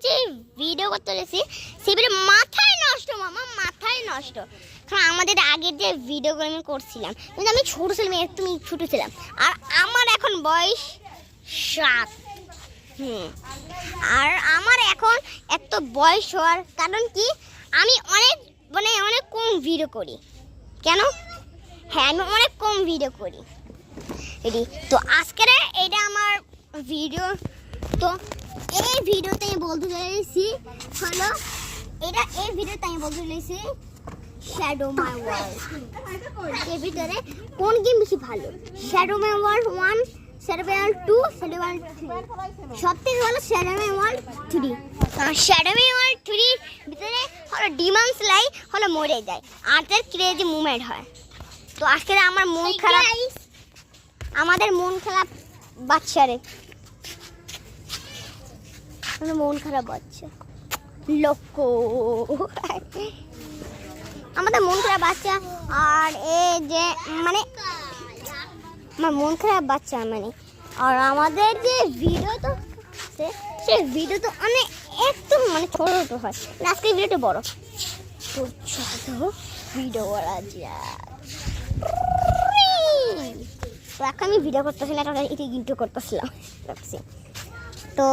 যে ভিডিও করতে চলেছি সেই ভিডিও মাথায় নষ্ট মামা, মাথায় নষ্ট। কারণ আমাদের আগের যে ভিডিওগুলো আমি করছিলাম, কিন্তু আমি ছোটো ছিলাম, একদমই ছোটো ছিলাম, আর আমার এখন বয়স 7। আর আমার এখন এত বয়স হওয়ার কারণ কি, আমি অনেক কম ভিডিও করি। কেন? হ্যাঁ, আমি অনেক কম ভিডিও করি। তো আজকের এটা আমার ভিডিও। তো এই ভিডিওতে আমি বলতে চাইছি হলো এই ভিডিওতে আমি বলতে চাইছি শ্যাডো মাই ওয়ার্ল্ড। এর ভিতরে কোন গেম বেশি ভালো? শ্যাডো মাই ওয়ার্ল্ড 1, শ্যাডো মাই ওয়ার্ল্ড 2, শ্যাডো মাই ওয়ার্ল্ড 3। সবথেকে ভালো শ্যাডো মাই ওয়ার্ল্ড 3। শ্যাডো মাই ওয়ার্ল্ড 3 ভিতরে হলো ডিমন স্লাই হলো মরে যায়, আর তার ক্রেজি মুভমেন্ট হয়। তো আজকে আমার মন খারাপ, আমাদের মন খারাপ বাচ্চারে, মন খারাপ বাচ্চা লোকো, আমাদের মন খারাপ বাচ্চা। আর এই যে মানে আমার মন খারাপ বাচ্চা মানে, আর আমাদের যে ভিডিও তো সেই ভিডিও তো অনেক একদম মানে ছোটো ছোটো হয়, আজকে ভিডিওটা বড়। তো চলো ভিডিও করা যায়। তো এখন আমি ভিডিও করতেছিলাম, এটা ইন্ট্রো করতেছিলাম। তো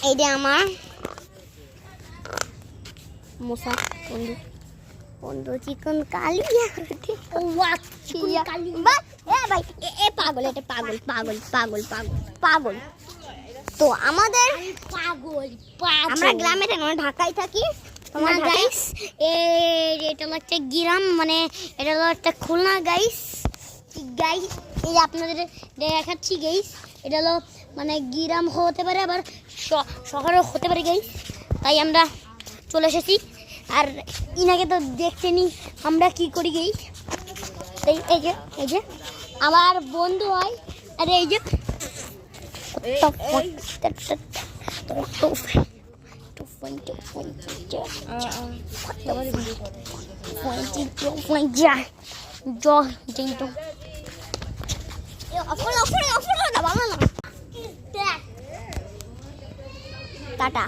এই যে আমার মশা বন্ধু চিকন কালিয়া। ভাই এ পাগল, এটা পাগল পাগল পাগল পাগল পাগল। তো আমাদের আমরা গ্রামে থাকি, আমরা ঢাকায় থাকি। তোমার গাইস এটা হলো একটা গ্রাম, মানে এটা হলো একটা খুলনা গাইস। গাইস এই আপনাদের দেখাচ্ছি গাইস, এটা হলো মানে গ্রাম হতে পারে, আবার শহরও হতে পারে গাইস। তাই আমরা চলে এসেছি, আর ইনাকে তো দেখছেনি আমরা কি করি গাইস। এই যে আমার বন্ধু হয়, আর এই যে টাটা।